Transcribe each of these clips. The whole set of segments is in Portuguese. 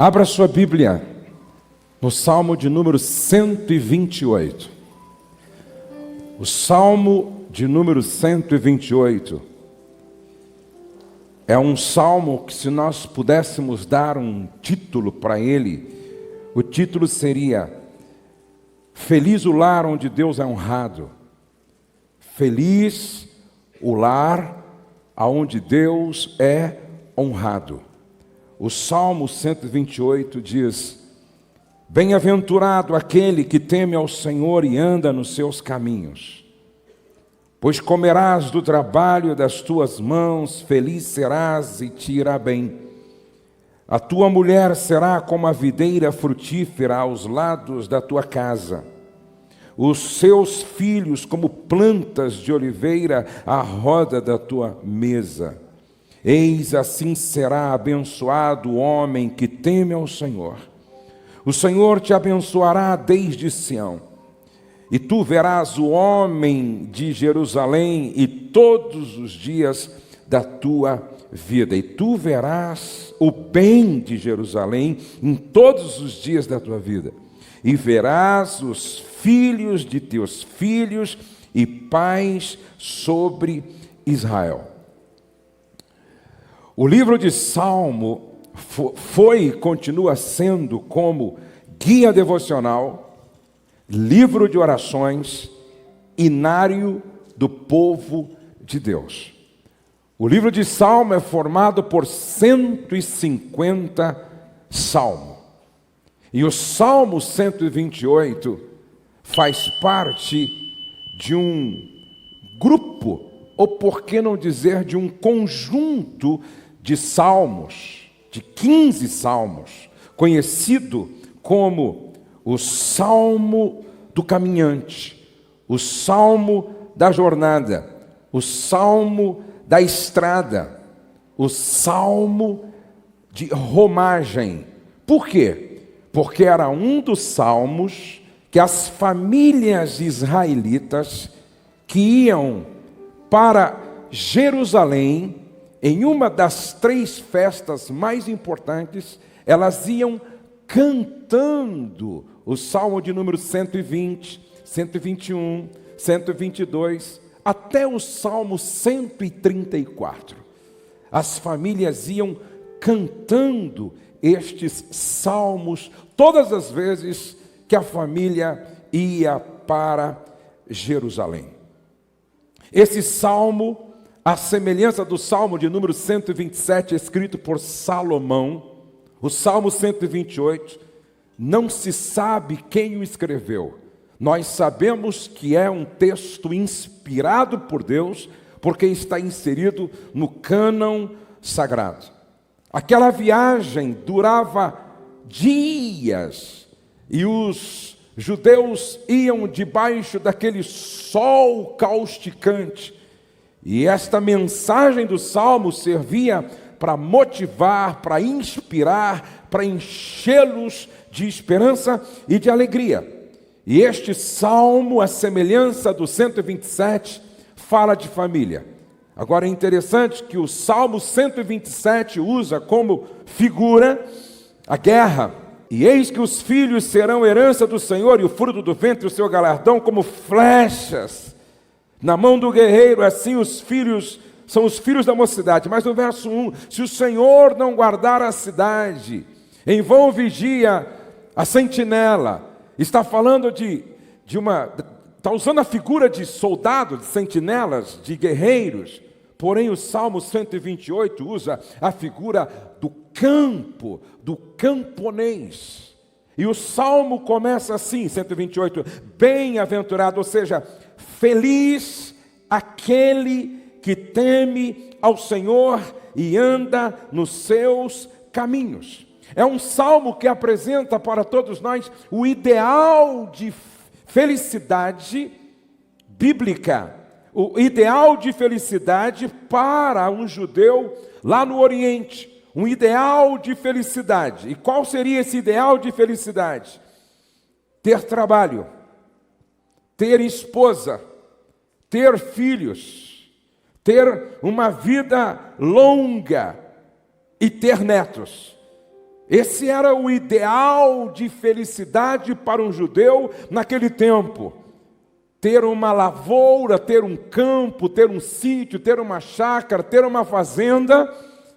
Abra sua Bíblia no Salmo de número 128. O Salmo de número 128 é um salmo que, se nós pudéssemos dar um título para ele, o título seria: Feliz o lar onde Deus é honrado. Feliz o lar aonde Deus é honrado. O Salmo 128 diz: Bem-aventurado aquele que teme ao Senhor e anda nos seus caminhos. Pois comerás do trabalho das tuas mãos, feliz serás e te irá bem. A tua mulher será como a videira frutífera aos lados da tua casa. Os seus filhos como plantas de oliveira à roda da tua mesa. Eis assim será abençoado o homem que teme ao Senhor. O Senhor te abençoará desde Sião. E tu verás o homem de Jerusalém e todos os dias da tua vida. E tu verás o bem de Jerusalém em todos os dias da tua vida. E verás os filhos de teus filhos e paz sobre Israel. O livro de Salmo foi e continua sendo como guia devocional, livro de orações, inário do povo de Deus. O livro de Salmo é formado por 150 salmos. E o Salmo 128 faz parte de um grupo, ou por que não dizer de um conjunto de salmos, de 15 salmos, conhecido como o Salmo do caminhante, o Salmo da jornada, o Salmo da estrada, o Salmo de romagem. Por quê? Porque era um dos salmos que as famílias israelitas que iam para Jerusalém, em uma das 3 festas mais importantes, elas iam cantando o Salmo de número 120, 121, 122, até o Salmo 134. As famílias iam cantando estes salmos todas as vezes que a família ia para Jerusalém. Esse salmo, a semelhança do Salmo de número 127, escrito por Salomão, o Salmo 128, não se sabe quem o escreveu. Nós sabemos que é um texto inspirado por Deus, porque está inserido no cânon sagrado. Aquela viagem durava dias, e os judeus iam debaixo daquele sol causticante, e esta mensagem do Salmo servia para motivar, para inspirar, para enchê-los de esperança e de alegria. E este Salmo, a semelhança do 127, fala de família. Agora é interessante que o Salmo 127 usa como figura a guerra. E eis que os filhos serão herança do Senhor, e o fruto do ventre o seu galardão, como flechas na mão do guerreiro. Assim os filhos são os filhos da mocidade. Mas no verso 1, se o Senhor não guardar a cidade, em vão vigia a sentinela. Está falando está usando a figura de soldados, de sentinelas, de guerreiros. Porém, o Salmo 128 usa a figura do campo, do camponês. E o Salmo começa assim, 128, bem-aventurado, ou seja, feliz aquele que teme ao Senhor e anda nos seus caminhos. É um salmo que apresenta para todos nós o ideal de felicidade bíblica, o ideal de felicidade para um judeu lá no Oriente, um ideal de felicidade. E qual seria esse ideal de felicidade? Ter trabalho, ter esposa, ter filhos, ter uma vida longa e ter netos. Esse era o ideal de felicidade para um judeu naquele tempo. Ter uma lavoura, ter um campo, ter um sítio, ter uma chácara, ter uma fazenda,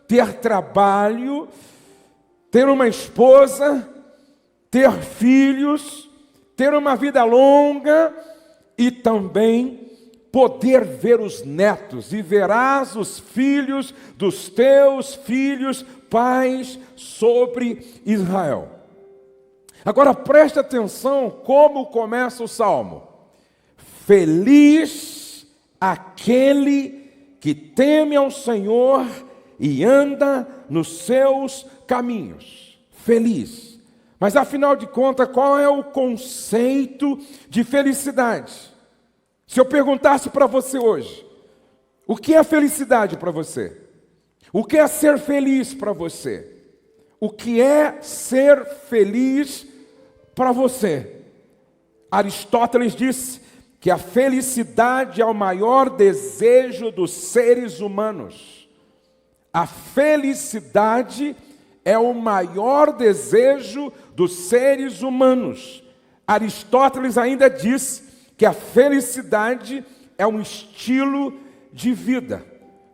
ter trabalho, ter uma esposa, ter filhos, ter uma vida longa e também poder ver os netos, e verás os filhos dos teus filhos, pais sobre Israel. Agora preste atenção como começa o Salmo. Feliz aquele que teme ao Senhor e anda nos seus caminhos. Feliz. Mas afinal de contas, qual é o conceito de felicidade? Se eu perguntasse para você hoje, o que é felicidade para você? O que é ser feliz para você? O que é ser feliz para você? Aristóteles disse que a felicidade é o maior desejo dos seres humanos. A felicidade é o maior desejo dos seres humanos. Aristóteles ainda diz que a felicidade é um estilo de vida.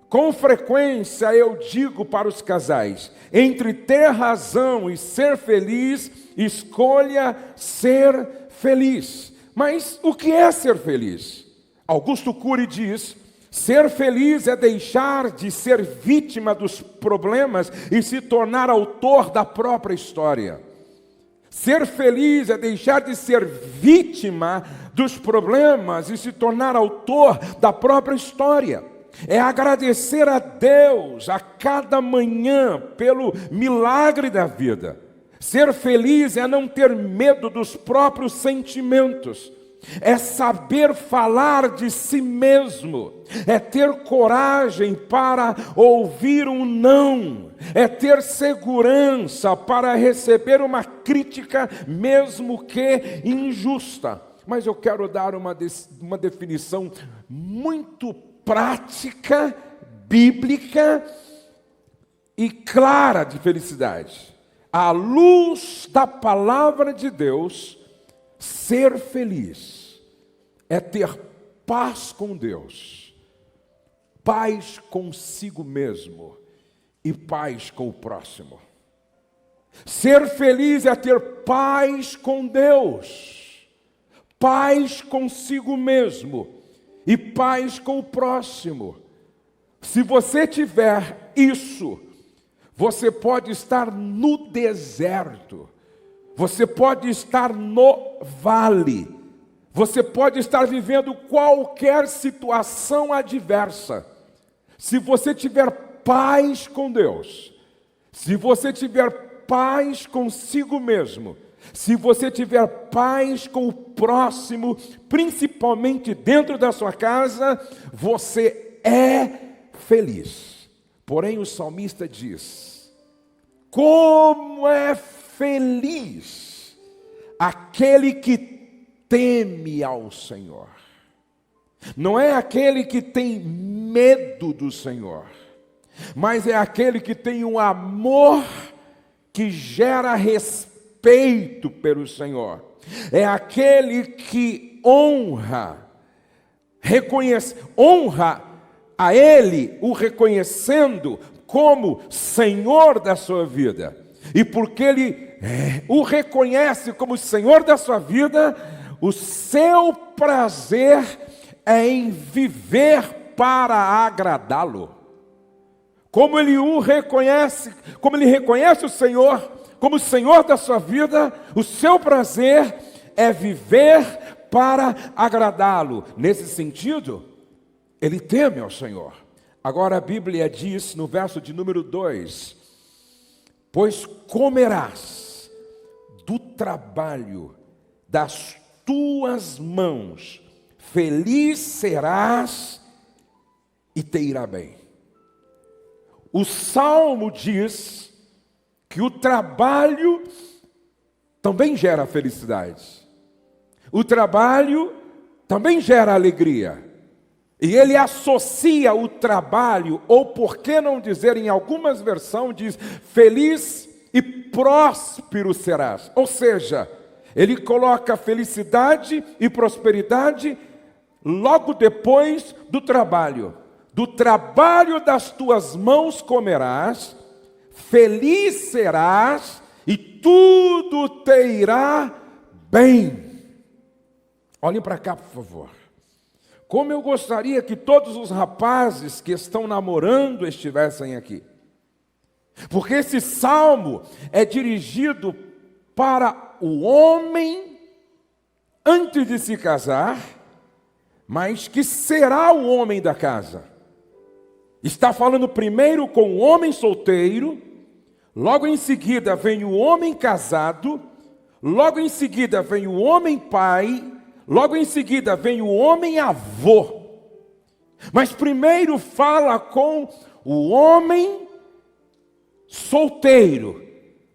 Com frequência eu digo para os casais, entre ter razão e ser feliz, escolha ser feliz. Mas o que é ser feliz? Augusto Cury diz: ser feliz é deixar de ser vítima dos problemas e se tornar autor da própria história. Ser feliz é deixar de ser vítima dos problemas e se tornar autor da própria história. É agradecer a Deus a cada manhã pelo milagre da vida. Ser feliz é não ter medo dos próprios sentimentos. É saber falar de si mesmo, é ter coragem para ouvir um não, é ter segurança para receber uma crítica, mesmo que injusta. Mas eu quero dar uma definição muito prática, bíblica e clara de felicidade. À luz da palavra de Deus, ser feliz é ter paz com Deus, paz consigo mesmo e paz com o próximo. Ser feliz é ter paz com Deus, paz consigo mesmo e paz com o próximo. Se você tiver isso, você pode estar no deserto, você pode estar no vale, você pode estar vivendo qualquer situação adversa. Se você tiver paz com Deus, se você tiver paz consigo mesmo, se você tiver paz com o próximo, principalmente dentro da sua casa, você é feliz. Porém, o salmista diz: como é feliz aquele que teme ao Senhor. Não é aquele que tem medo do Senhor, mas é aquele que tem um amor que gera respeito pelo Senhor. É aquele que honra a Ele, o reconhecendo como Senhor da sua vida. E porque Ele o reconhece como Senhor da sua vida, o seu prazer é em viver para agradá-lo. Como Ele o reconhece, como Ele reconhece o Senhor como Senhor da sua vida, o seu prazer é viver para agradá-lo. Nesse sentido, ele teme ao Senhor. Agora a Bíblia diz no verso de número 2: pois comerás do trabalho das tuas mãos, feliz serás e te irá bem. O Salmo diz que o trabalho também gera felicidade. O trabalho também gera alegria. E ele associa o trabalho, ou por que não dizer, em algumas versões diz, feliz e próspero serás. Ou seja, ele coloca felicidade e prosperidade logo depois do trabalho. Do trabalho das tuas mãos comerás, feliz serás e tudo te irá bem. Olhem para cá, por favor. Como eu gostaria que todos os rapazes que estão namorando estivessem aqui. Porque esse salmo é dirigido para o homem antes de se casar, mas que será o homem da casa. Está falando primeiro com o homem solteiro, logo em seguida vem o homem casado, logo em seguida vem o homem pai, logo em seguida vem o homem avô. Mas primeiro fala com o homem solteiro,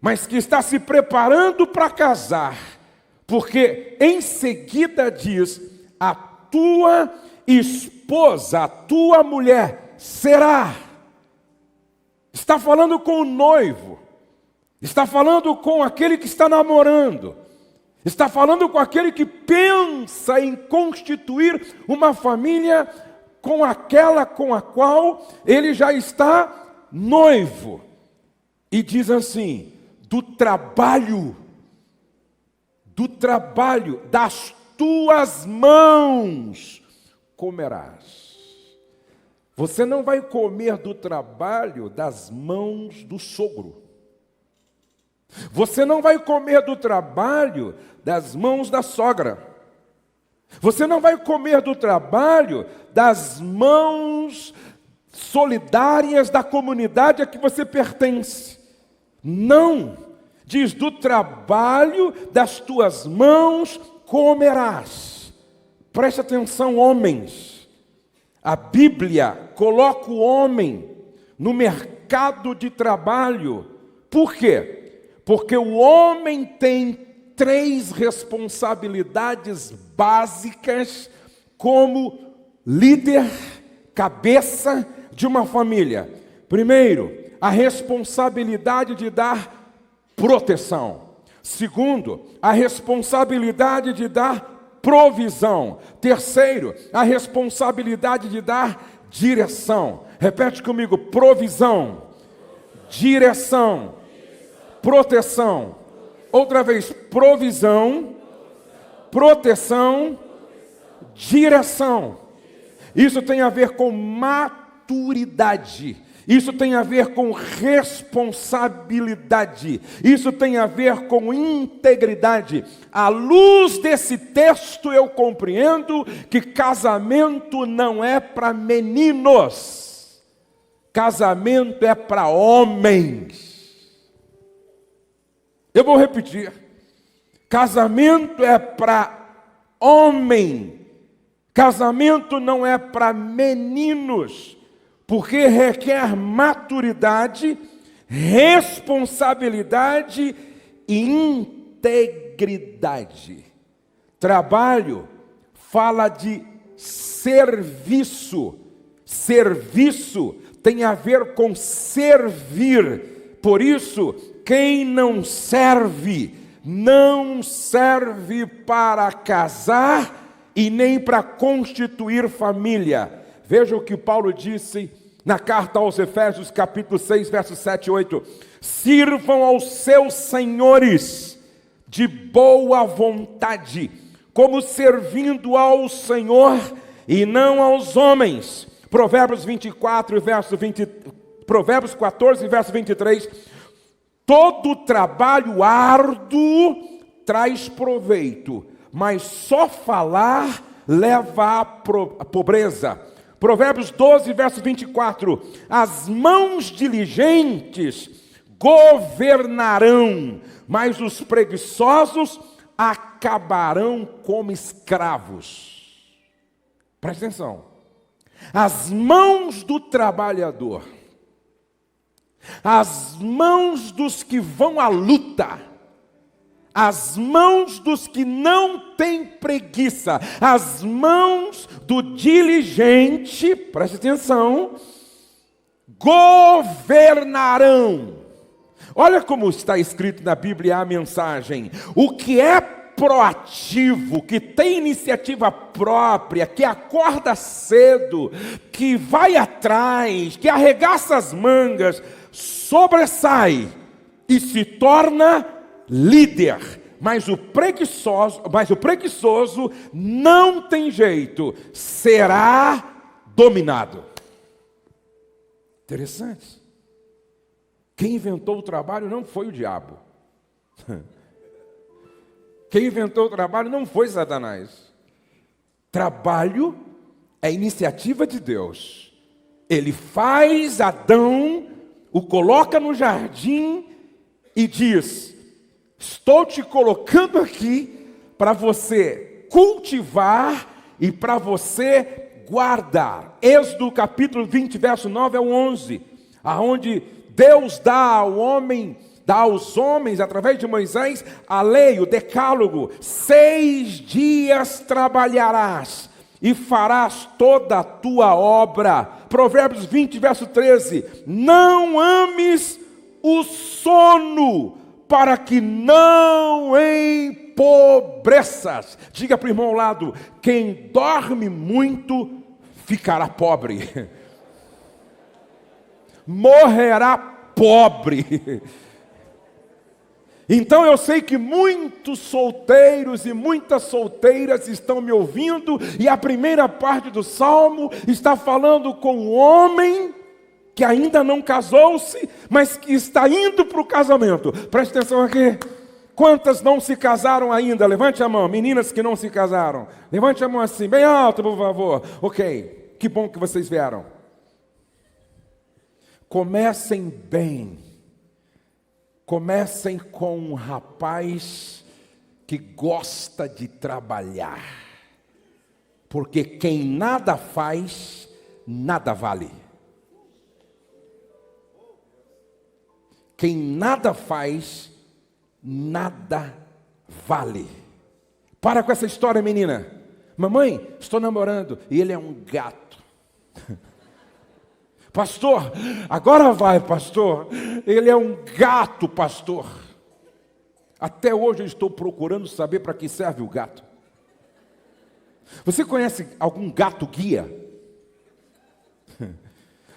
mas que está se preparando para casar, porque em seguida diz: a tua esposa, a tua mulher será. Está falando com o noivo, está falando com aquele que está namorando, está falando com aquele que pensa em constituir uma família com aquela com a qual ele já está noivo. E diz assim: do trabalho das tuas mãos comerás. Você não vai comer do trabalho das mãos do sogro. Você não vai comer do trabalho das mãos da sogra. Você não vai comer do trabalho das mãos solidárias da comunidade a que você pertence. Não. Diz: do trabalho das tuas mãos comerás. Preste atenção, homens. A Bíblia coloca o homem no mercado de trabalho. Por quê? Porque o homem tem 3 responsabilidades básicas como líder, cabeça de uma família. Primeiro, a responsabilidade de dar proteção. Segundo, a responsabilidade de dar provisão. Terceiro, a responsabilidade de dar direção. Repete comigo: provisão, direção, proteção. Outra vez: provisão, proteção, direção. Isso tem a ver com maturidade. Isso tem a ver com responsabilidade. Isso tem a ver com integridade. À luz desse texto eu compreendo que casamento não é para meninos. Casamento é para homens. Eu vou repetir. Casamento é para homem. Casamento não é para meninos. Porque requer maturidade, responsabilidade e integridade. Trabalho fala de serviço. Serviço tem a ver com servir. Por isso, quem não serve para casar e nem para constituir família. Veja o que Paulo disse na carta aos Efésios, capítulo 6, versos 7 e 8. Sirvam aos seus senhores de boa vontade, como servindo ao Senhor e não aos homens. Provérbios 14, verso 23. Todo trabalho árduo traz proveito, mas só falar leva à pobreza. Provérbios 12, verso 24. As mãos diligentes governarão, mas os preguiçosos acabarão como escravos. Presta atenção. As mãos do trabalhador, as mãos dos que vão à luta, as mãos dos que não têm preguiça, as mãos do diligente, preste atenção, governarão, Olha como está escrito na Bíblia a mensagem: o que é proativo, que tem iniciativa própria, que acorda cedo, que vai atrás, que arregaça as mangas, sobressai e se torna líder. Mas o preguiçoso não tem jeito, será dominado. Interessante. Quem inventou o trabalho não foi o diabo. Quem inventou o trabalho não foi Satanás. Trabalho é iniciativa de Deus. Ele faz Adão, o coloca no jardim e diz: estou te colocando aqui para você cultivar e para você guardar. Êxodo capítulo 20, verso 9 ao 11, aonde Deus dá aos homens, através de Moisés, a lei, o decálogo: 6 dias trabalharás e farás toda a tua obra. Provérbios 20, verso 13: não ames o sono, para que não empobreças. Diga para o irmão ao lado: quem dorme muito ficará pobre. Morrerá pobre. Então eu sei que muitos solteiros e muitas solteiras estão me ouvindo, e a primeira parte do salmo está falando com um homem que ainda não casou-se, mas que está indo para o casamento. Preste atenção aqui. Quantas não se casaram ainda? Levante a mão. Meninas que não se casaram, levante a mão assim, bem alto, por favor. Ok, que bom que vocês vieram. Comecem bem. Comecem com um rapaz que gosta de trabalhar. Porque quem nada faz, nada vale. Quem nada faz, nada vale. Para com essa história, menina. Mamãe, estou namorando e ele é um gato. Pastor, agora vai, pastor. Ele é um gato, pastor. Até hoje eu estou procurando saber para que serve o gato. Você conhece algum gato guia?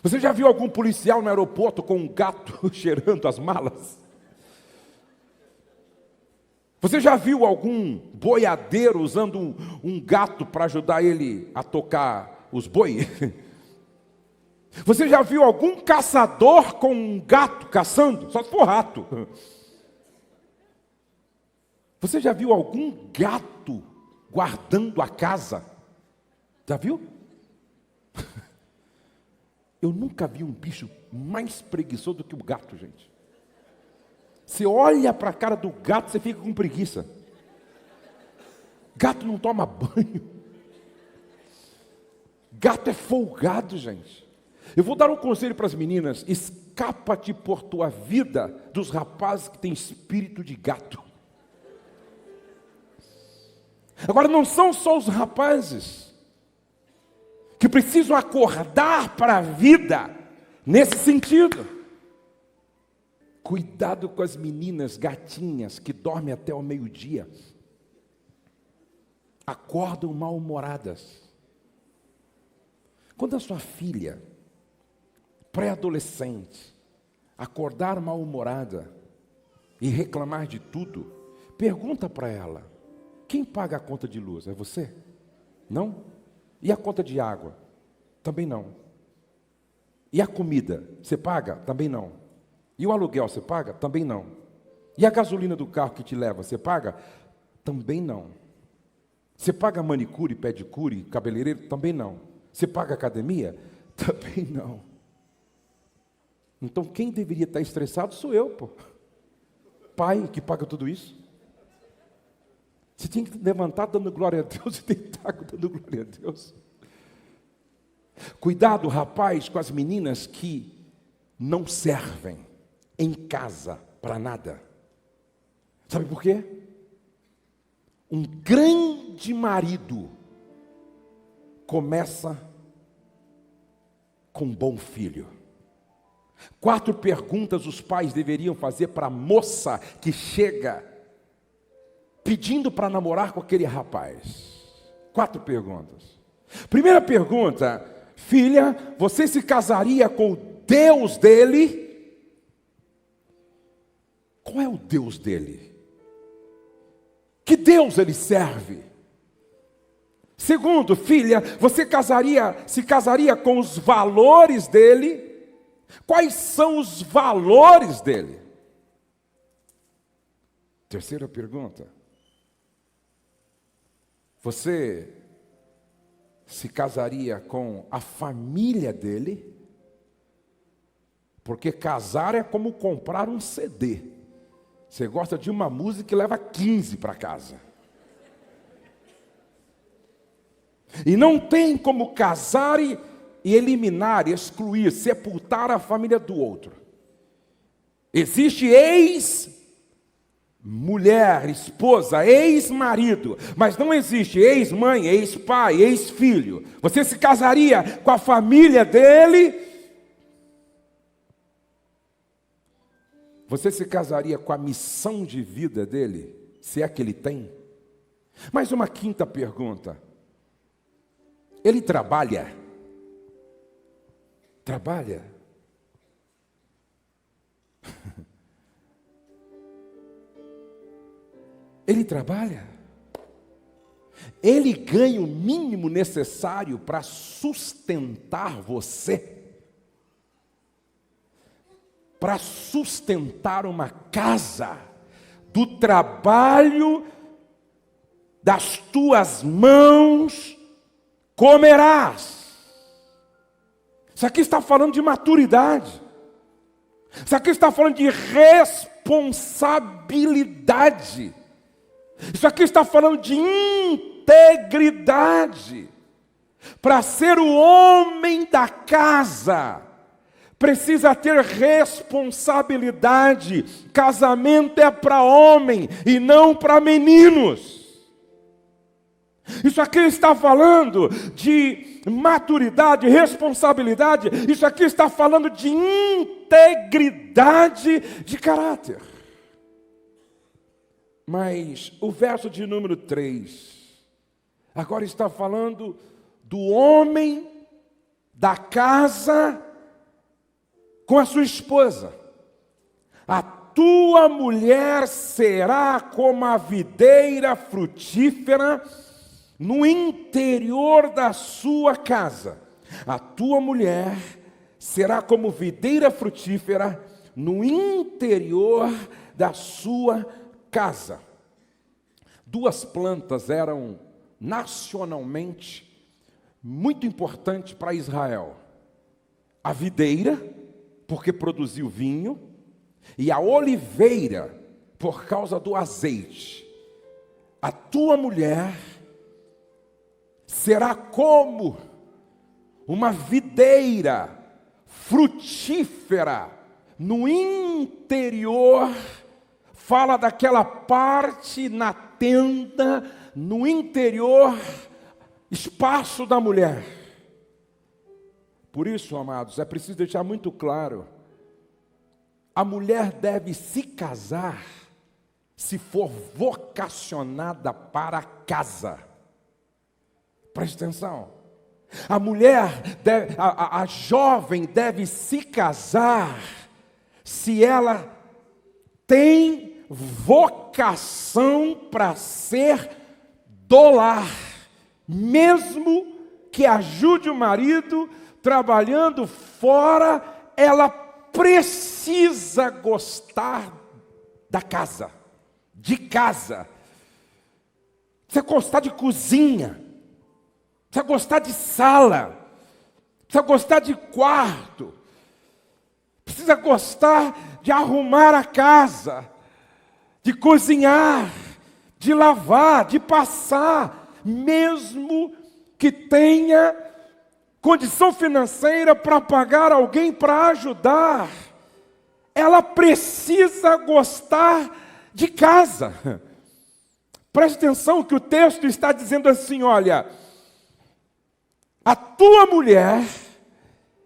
Você já viu algum policial no aeroporto com um gato cheirando as malas? Você já viu algum boiadeiro usando um gato para ajudar ele a tocar os bois? Você já viu algum caçador com um gato caçando? Só se for rato. Você já viu algum gato guardando a casa? Já viu? Eu nunca vi um bicho mais preguiçoso do que o gato, gente. Você olha para a cara do gato, você fica com preguiça. Gato não toma banho. Gato é folgado, gente. Eu vou dar um conselho para as meninas: escapa-te por tua vida dos rapazes que têm espírito de gato. Agora, não são só os rapazes que precisam acordar para a vida nesse sentido. Cuidado com as meninas gatinhas que dormem até o meio-dia. Acordam mal-humoradas. Quando a sua filha, pré-adolescente, acordar mal-humorada e reclamar de tudo, pergunta para ela: quem paga a conta de luz? É você? Não? E a conta de água? Também não. E a comida? Você paga? Também não. E o aluguel você paga? Também não. E a gasolina do carro que te leva, você paga? Também não. Você paga manicure, pedicure, cabeleireiro? Também não. Você paga academia? Também não. Então quem deveria estar estressado sou eu, pô. Pai que paga tudo isso. Você tinha que levantar dando glória a Deus e deitar dando glória a Deus. Cuidado, rapaz, com as meninas que não servem em casa para nada. Sabe por quê? Um grande marido começa com um bom filho. 4 perguntas os pais deveriam fazer para a moça que chega pedindo para namorar com aquele rapaz. 4 perguntas. Primeira pergunta: filha, você se casaria com o Deus dele? Qual é o Deus dele? Que Deus ele serve? Segundo, filha, você se casaria com os valores dele? Quais são os valores dele? Terceira pergunta: você se casaria com a família dele? Porque casar é como comprar um CD. Você gosta de uma música e leva 15 para casa. E não tem como casar e eliminar, excluir, sepultar a família do outro. Existe ex-mulher, esposa, ex-marido, mas não existe ex-mãe, ex-pai, ex-filho. Você se casaria com a família dele? Você se casaria com a missão de vida dele, se é que ele tem? Mais uma quinta pergunta: ele trabalha? Trabalha? Ele trabalha? Ele ganha o mínimo necessário para sustentar você? Para sustentar uma casa, do trabalho das tuas mãos comerás. Isso aqui está falando de maturidade. Isso aqui está falando de responsabilidade. Isso aqui está falando de integridade. Para ser o homem da casa, precisa ter responsabilidade. Casamento é para homem e não para meninos. Isso aqui está falando de maturidade, responsabilidade. Isso aqui está falando de integridade de caráter. Mas o verso de número 3 agora está falando do homem da casa com a sua esposa. A tua mulher será como a videira frutífera no interior da sua casa. A tua mulher será como videira frutífera no interior da sua casa. 2 plantas eram nacionalmente muito importantes para Israel: a videira, porque produziu vinho, e a oliveira, por causa do azeite. A tua mulher será como uma videira frutífera no interior. Fala daquela parte na tenda, no interior, espaço da mulher. Por isso, amados, é preciso deixar muito claro: a mulher deve se casar se for vocacionada para a casa. Preste atenção. A mulher, a jovem deve se casar se ela tem vocação para ser do lar, mesmo que ajude o marido trabalhando fora, ela precisa gostar da casa, de casa. Precisa gostar de cozinha, precisa gostar de sala, precisa gostar de quarto, precisa gostar de arrumar a casa, de cozinhar, de lavar, de passar, mesmo que tenha condição financeira para pagar alguém para ajudar, ela precisa gostar de casa. Preste atenção que o texto está dizendo assim: olha, a tua mulher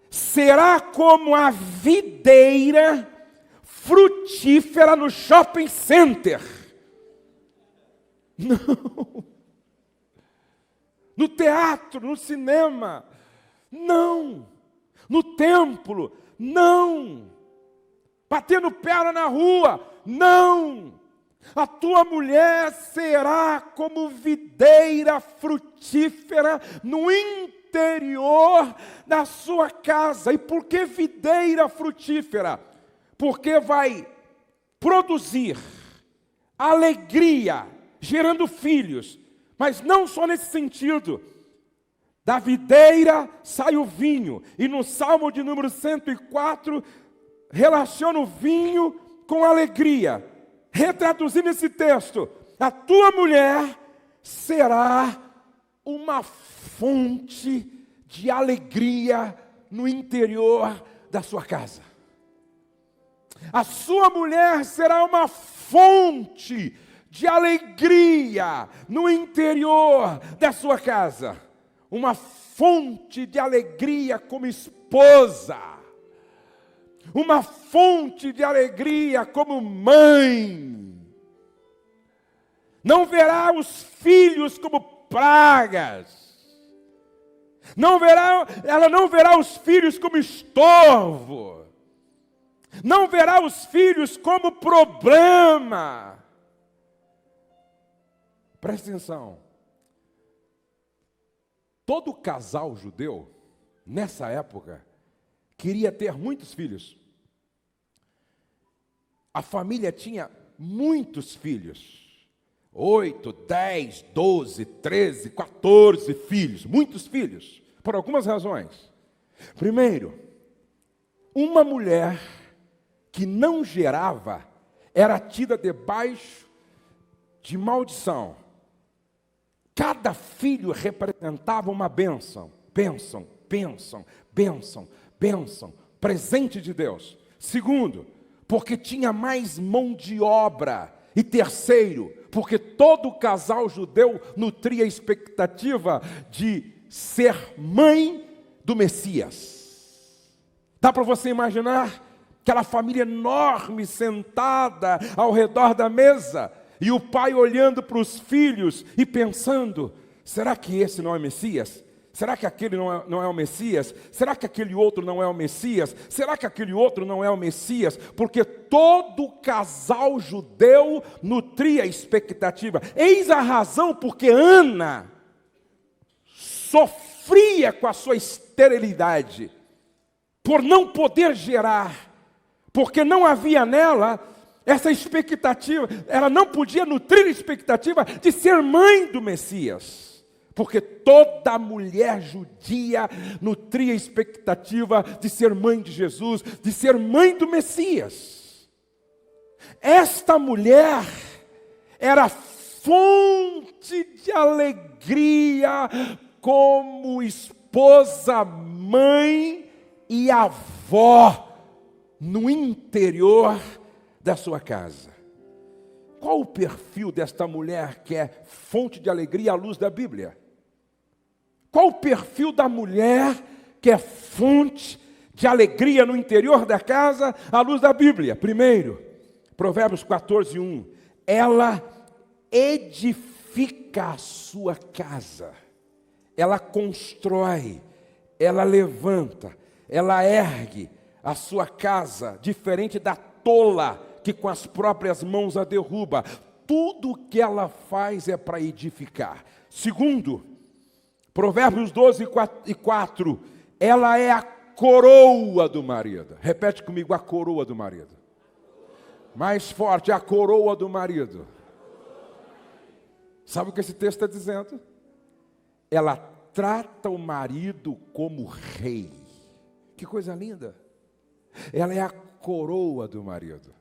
será como a videira frutífera no shopping center. Não. No teatro, no cinema, não. No templo, não. Batendo perna na rua, não. A tua mulher será como videira frutífera no interior da sua casa. E por que videira frutífera? Porque vai produzir alegria, gerando filhos. Mas não só nesse sentido. Da videira sai o vinho. E no Salmo de número 104, relaciona o vinho com alegria. Retraduzindo esse texto, a tua mulher será uma fonte de alegria no interior da sua casa. A sua mulher será uma fonte de alegria no interior da sua casa. Uma fonte de alegria como esposa. Uma fonte de alegria como mãe. Não verá os filhos como pragas. Ela não verá os filhos como estorvo. Não verá os filhos como problema. Preste atenção. Todo casal judeu, nessa época, queria ter muitos filhos. A família tinha muitos filhos. 8, 10, 12, 13, 14 filhos. Muitos filhos. Por algumas razões. Primeiro, uma mulher que não gerava era tida debaixo de maldição. Cada filho representava uma bênção, bênção, bênção, bênção, bênção, presente de Deus. Segundo, porque tinha mais mão de obra. E terceiro, porque todo casal judeu nutria a expectativa de ser mãe do Messias. Dá para você imaginar aquela família enorme sentada ao redor da mesa, e o pai olhando para os filhos e pensando: será que esse não é Messias? Será que aquele não é o Messias? Será que aquele outro não é o Messias? Será que aquele outro não é o Messias? Porque todo casal judeu nutria expectativa. Eis a razão porque Ana sofria com a sua esterilidade, por não poder gerar, porque não havia nela essa expectativa. Ela não podia nutrir a expectativa de ser mãe do Messias. Porque toda mulher judia nutria a expectativa de ser mãe de Jesus, de ser mãe do Messias. Esta mulher era fonte de alegria como esposa, mãe e avó no interior da sua casa. Qual o perfil desta mulher que é fonte de alegria à luz da Bíblia? Qual o perfil da mulher que é fonte de alegria no interior da casa à luz da Bíblia? Primeiro, Provérbios 14:1. Ela edifica a sua casa. Ela constrói, ela levanta, ela ergue a sua casa, diferente da tola que com as próprias mãos a derruba. Tudo que ela faz é para edificar. Segundo, Provérbios 12:4, ela é a coroa do marido. Repete comigo: a coroa do marido. Mais forte: a coroa do marido. Sabe o que esse texto está dizendo? Ela trata o marido como rei. Que coisa linda. Ela é a coroa do marido.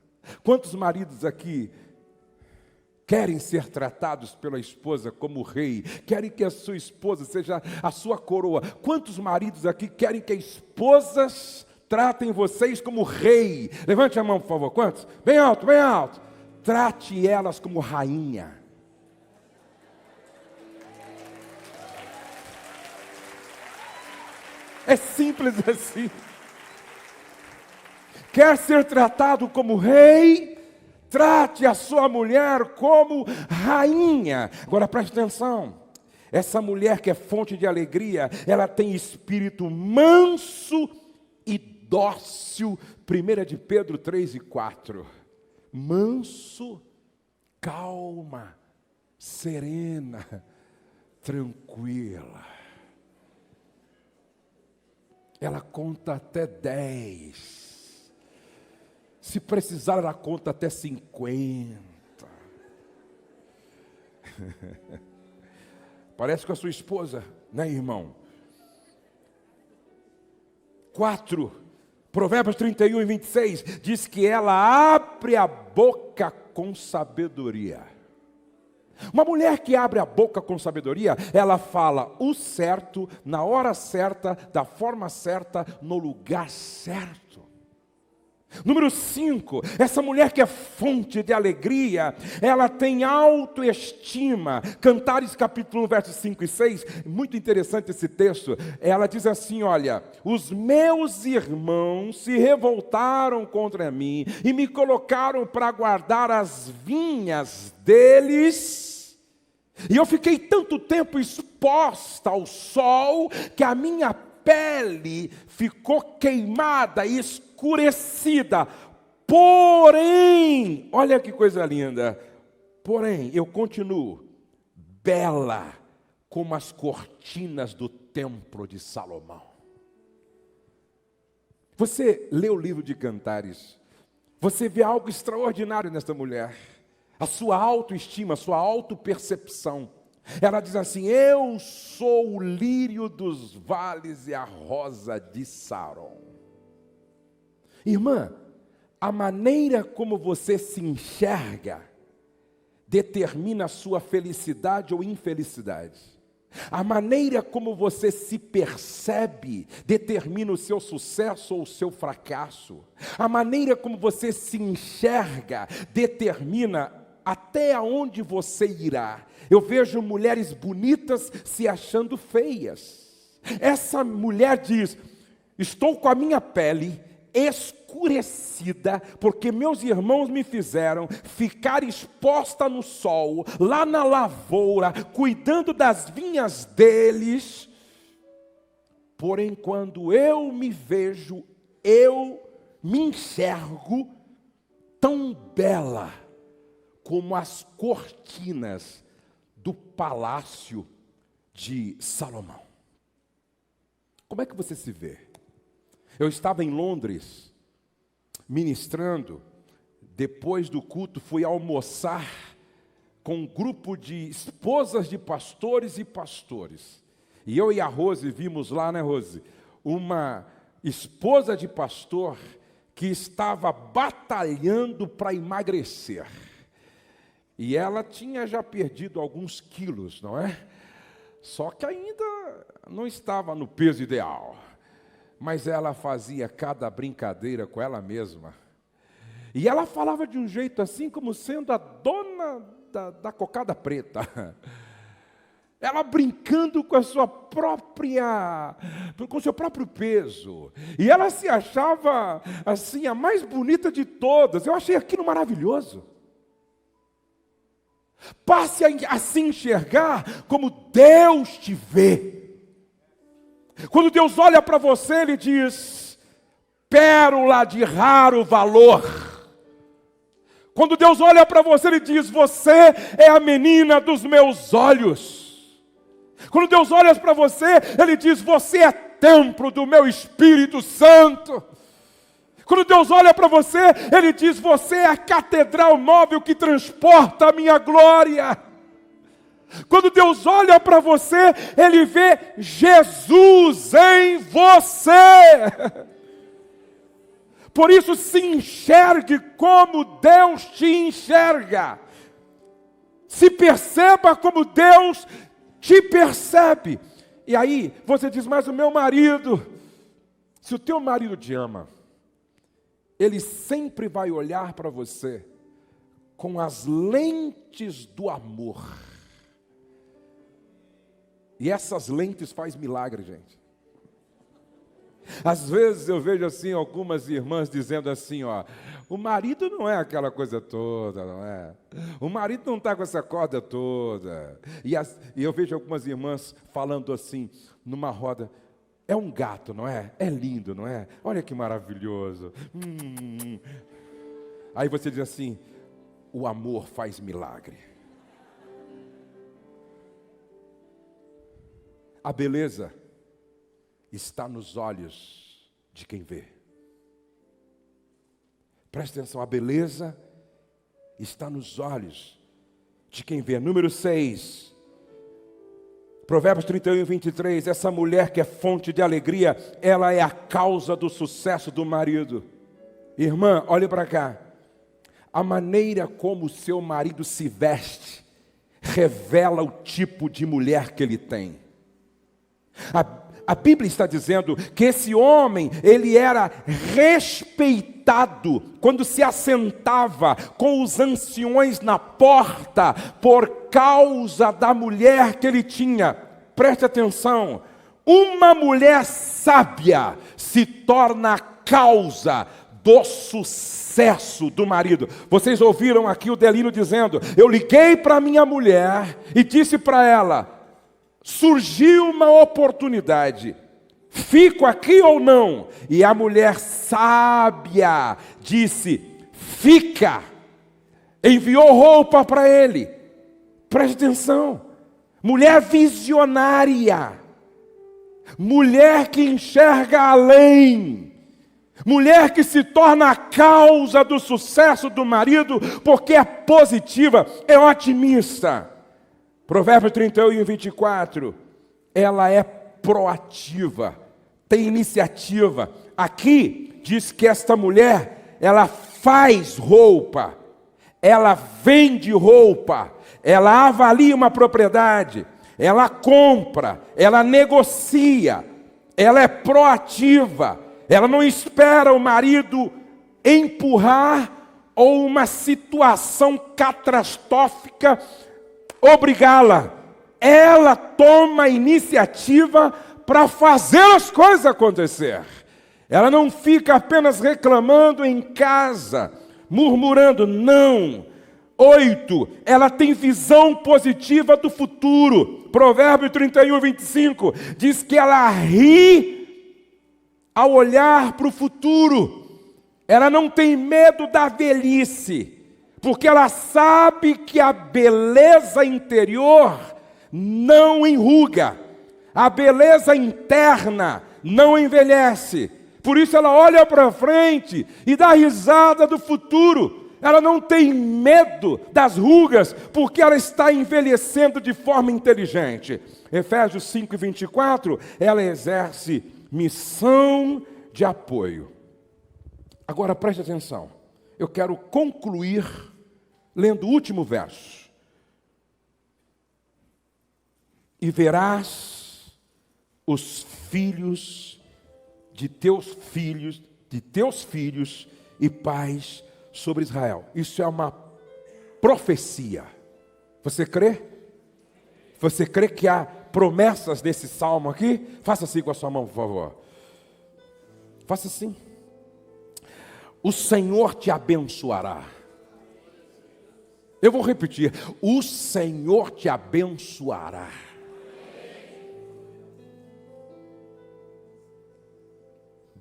Quantos maridos aqui querem ser tratados pela esposa como rei? Querem que a sua esposa seja a sua coroa? Quantos maridos aqui querem que as esposas tratem vocês como rei? Levante a mão, por favor. Quantos? Bem alto, bem alto. Trate elas como rainha. É simples assim. Quer ser tratado como rei? Trate a sua mulher como rainha. Agora preste atenção. Essa mulher que é fonte de alegria, ela tem espírito manso e dócil. 1 de Pedro 3 e 4. Manso, calma, serena, tranquila. Ela conta até 10. Se precisar, ela conta até 50. Parece com a sua esposa, né, irmão? 4, Provérbios 31 e 26, diz que ela abre a boca com sabedoria. Uma mulher que abre a boca com sabedoria, ela fala o certo, na hora certa, da forma certa, no lugar certo. Número 5, essa mulher que é fonte de alegria, ela tem autoestima. Cantares capítulo 1, versos 5 e 6, muito interessante esse texto. Ela diz assim, olha, os meus irmãos se revoltaram contra mim e me colocaram para guardar as vinhas deles. E eu fiquei tanto tempo exposta ao sol que a minha pele ficou queimada e escurecida. Porém, olha que coisa linda. Porém, eu continuo bela como as cortinas do templo de Salomão. Você lê o livro de Cantares, você vê algo extraordinário nesta mulher. A sua autoestima, a sua autopercepção. Ela diz assim, eu sou o lírio dos vales e a rosa de Saron. Irmã, a maneira como você se enxerga determina a sua felicidade ou infelicidade. A maneira como você se percebe determina o seu sucesso ou o seu fracasso. A maneira como você se enxerga determina até aonde você irá. Eu vejo mulheres bonitas se achando feias. Essa mulher diz, estou com a minha pele escurecida, porque meus irmãos me fizeram ficar exposta no sol, lá na lavoura, cuidando das vinhas deles. Porém, quando eu me vejo, eu me enxergo tão bela como as cortinas do palácio de Salomão. Como é que você se vê? Eu estava em Londres, ministrando. Depois do culto, fui almoçar com um grupo de esposas de pastores e pastores. E eu e a Rose vimos lá, né, Rose? Uma esposa de pastor que estava batalhando para emagrecer. E ela tinha já perdido alguns quilos, não é? Só que ainda não estava no peso ideal. Mas ela fazia cada brincadeira com ela mesma. E ela falava de um jeito assim, como sendo a dona da cocada preta. Ela brincando com a sua própria, com o seu próprio peso. E ela se achava, assim, a mais bonita de todas. Eu achei aquilo maravilhoso. Passe a se enxergar como Deus te vê. Quando Deus olha para você, Ele diz, pérola de raro valor. Quando Deus olha para você, Ele diz, você é a menina dos meus olhos. Quando Deus olha para você, Ele diz, você é templo do meu Espírito Santo. Quando Deus olha para você, Ele diz, você é a catedral móvel que transporta a minha glória. Quando Deus olha para você, Ele vê Jesus em você. Por isso, se enxergue como Deus te enxerga. Se perceba como Deus te percebe. E aí, você diz, mas o meu marido, se o teu marido te ama, ele sempre vai olhar para você com as lentes do amor. E essas lentes fazem milagre, gente. Às vezes eu vejo assim algumas irmãs dizendo assim, ó, o marido não é aquela coisa toda, não é? O marido não está com essa corda toda. E eu vejo algumas irmãs falando assim, numa roda, é um gato, não é? É lindo, não é? Olha que maravilhoso. Aí você diz assim, o amor faz milagre. A beleza está nos olhos de quem vê. Presta atenção, a beleza está nos olhos de quem vê. Número 6, Provérbios 31, 23, essa mulher que é fonte de alegria, ela é a causa do sucesso do marido. Irmã, olhe para cá. A maneira como o seu marido se veste revela o tipo de mulher que ele tem. A Bíblia está dizendo que esse homem, ele era respeitado quando se assentava com os anciões na porta, por causa da mulher que ele tinha. Preste atenção, uma mulher sábia se torna a causa do sucesso do marido. Vocês ouviram aqui o Delino dizendo, eu liguei para minha mulher e disse para ela, surgiu uma oportunidade, fico aqui ou não? E a mulher sábia disse, fica. Enviou roupa para ele. Preste atenção, mulher visionária, mulher que enxerga além, mulher que se torna a causa do sucesso do marido, porque é positiva, é otimista. Provérbios 31, 24, ela é proativa, tem iniciativa. Aqui diz que esta mulher, ela faz roupa, ela vende roupa, ela avalia uma propriedade, ela compra, ela negocia, ela é proativa, ela não espera o marido empurrar ou uma situação catastrófica obrigá-la. Ela toma a iniciativa para fazer as coisas acontecer. Ela não fica apenas reclamando em casa, murmurando, não. 8, ela tem visão positiva do futuro. Provérbio 31, 25, diz que ela ri ao olhar para o futuro. Ela não tem medo da velhice, porque ela sabe que a beleza interior não enruga, a beleza interna não envelhece. Por isso ela olha para frente e dá risada do futuro. Ela não tem medo das rugas, porque ela está envelhecendo de forma inteligente. Efésios 5, 24, ela exerce missão de apoio. Agora preste atenção, eu quero concluir lendo o último verso. E verás os filhos de teus filhos e pais sobre Israel. Isso é uma profecia. Você crê? Você crê que há promessas nesse salmo aqui? Faça assim com a sua mão, por favor. Faça assim. O Senhor te abençoará. Eu vou repetir. O Senhor te abençoará.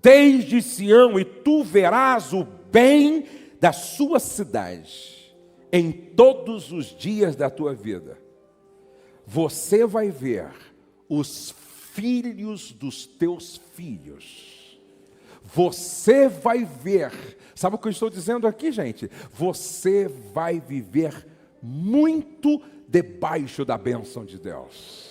Desde Sião, e tu verás o bem da sua cidade em todos os dias da tua vida. Você vai ver os filhos dos teus filhos. Você vai ver, sabe o que eu estou dizendo aqui, gente? Você vai viver muito debaixo da bênção de Deus.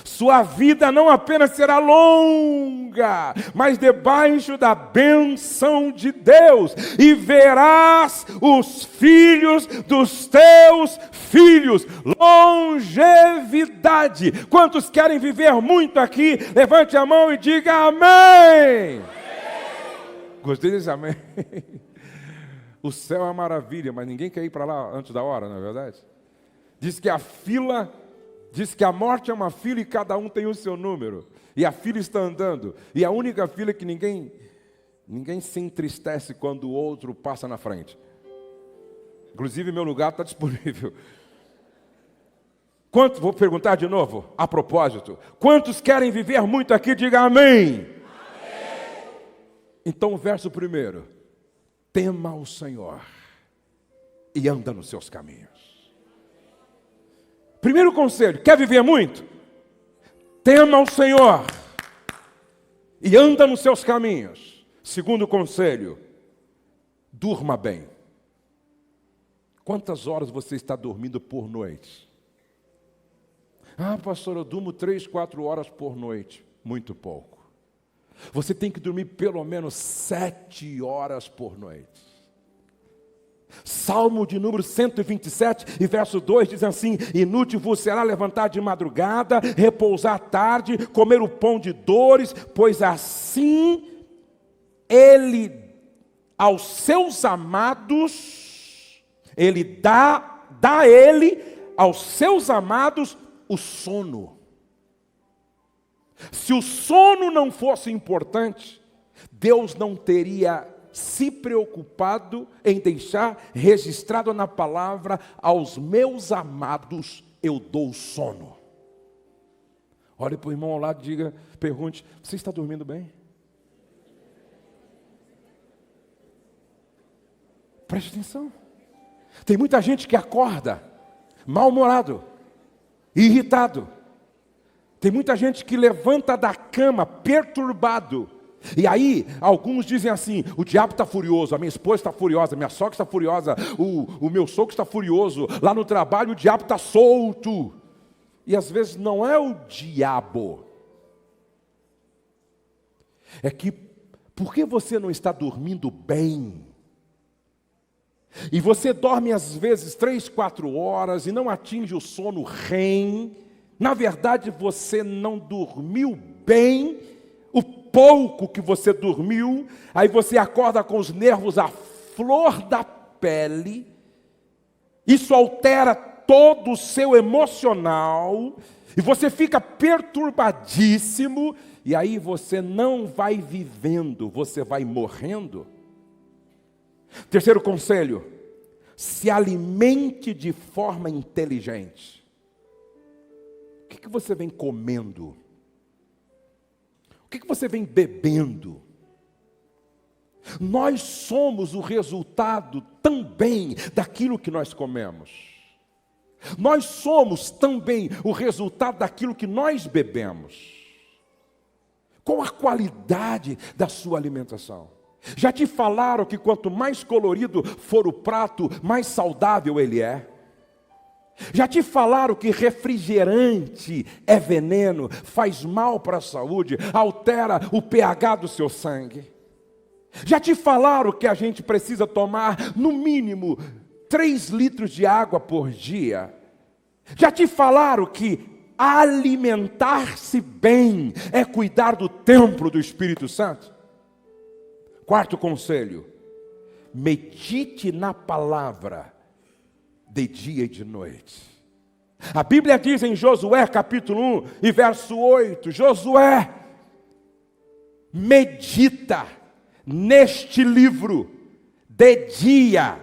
Sua vida não apenas será longa, mas debaixo da bênção de Deus. E verás os filhos dos teus filhos. Longevidade. Quantos querem viver muito aqui? Levante a mão e diga amém. Gostei desse amém. O céu é uma maravilha, mas ninguém quer ir para lá antes da hora, não é verdade? Diz que a fila Diz que a morte é uma fila e cada um tem o seu número. E a fila está andando. E a única fila é que ninguém se entristece quando o outro passa na frente. Inclusive, meu lugar está disponível. Quantos, vou perguntar de novo, a propósito. Quantos querem viver muito aqui? Diga amém. Amém. Então, o verso primeiro. Tema o Senhor e anda nos seus caminhos. Primeiro conselho, quer viver muito? Tema o Senhor e anda nos seus caminhos. Segundo conselho, durma bem. Quantas horas você está dormindo por noite? Ah, pastor, eu durmo 3, 4 horas por noite. Muito pouco. Você tem que dormir pelo menos 7 horas por noite. Salmo de número 127 e verso 2 diz assim: inútil vos será levantar de madrugada, repousar à tarde, comer o pão de dores, pois assim ele aos seus amados, ele dá ele aos seus amados o sono. Se o sono não fosse importante, Deus não teria se preocupado em deixar registrado na palavra: aos meus amados eu dou sono. Olhe para o irmão ao lado e pergunte: você está dormindo bem? Preste atenção. Tem muita gente que acorda mal-humorado, irritado. Tem muita gente que levanta da cama perturbado. E aí, alguns dizem assim: o diabo está furioso, a minha esposa está furiosa, a minha sogra está furiosa, o meu sogro está furioso, lá no trabalho o diabo está solto. E às vezes não é o diabo. É que, por que você não está dormindo bem? E você dorme às vezes 3, 4 horas e não atinge o sono REM. Na verdade, você não dormiu bem. O pouco que você dormiu, aí você acorda com os nervos à flor da pele. Isso altera todo o seu emocional. E você fica perturbadíssimo. E aí você não vai vivendo, você vai morrendo. Terceiro conselho: se alimente de forma inteligente. O que você vem comendo? O que você vem bebendo? Nós somos o resultado também daquilo que nós comemos. Nós somos também o resultado daquilo que nós bebemos. Qual a qualidade da sua alimentação? Já te falaram que quanto mais colorido for o prato, mais saudável ele é? Já te falaram que refrigerante é veneno, faz mal para a saúde, altera o pH do seu sangue? Já te falaram que a gente precisa tomar, no mínimo, 3 litros de água por dia? Já te falaram que alimentar-se bem é cuidar do templo do Espírito Santo? Quarto conselho: medite na palavra de dia e de noite. A Bíblia diz em Josué capítulo 1 e verso 8, Josué, medita neste livro de dia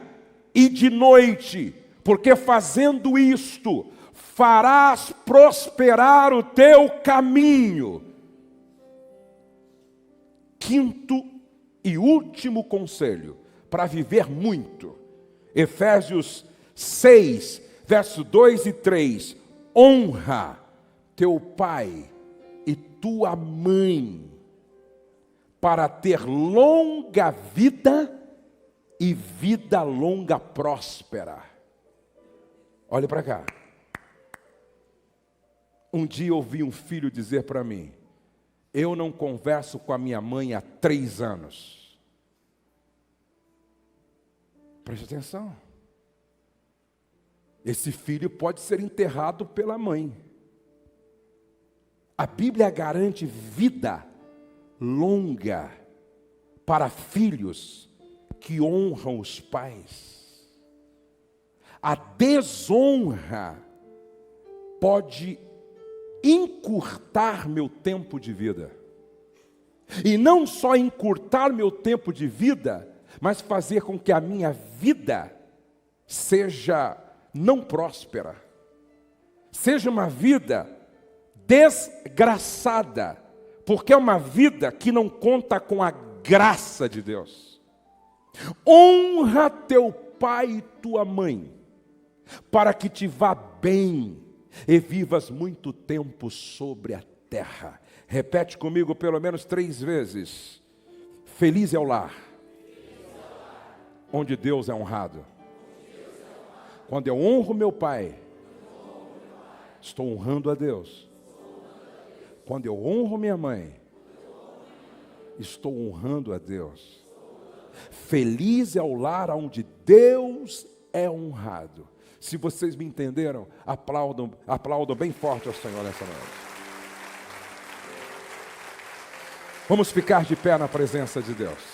e de noite, porque fazendo isto, farás prosperar o teu caminho. Quinto e último conselho para viver muito, Efésios 6, verso 2 e 3. Honra teu pai e tua mãe, para ter longa vida e vida longa próspera. Olhe para cá. Um dia eu ouvi um filho dizer para mim: eu não converso com a minha mãe há 3 anos. Preste atenção. Esse filho pode ser enterrado pela mãe. A Bíblia garante vida longa para filhos que honram os pais. A desonra pode encurtar meu tempo de vida. E não só encurtar meu tempo de vida, mas fazer com que a minha vida seja não próspera. Seja uma vida desgraçada, porque é uma vida que não conta com a graça de Deus. Honra teu pai e tua mãe, para que te vá bem e vivas muito tempo sobre a terra. Repete comigo pelo menos 3 vezes. Feliz é o lar onde Deus é honrado. Quando eu honro meu pai, estou honrando a Deus. Quando eu honro minha mãe, estou honrando a Deus. Feliz é o lar onde Deus é honrado. Se vocês me entenderam, aplaudam bem forte ao Senhor nessa noite. Vamos ficar de pé na presença de Deus.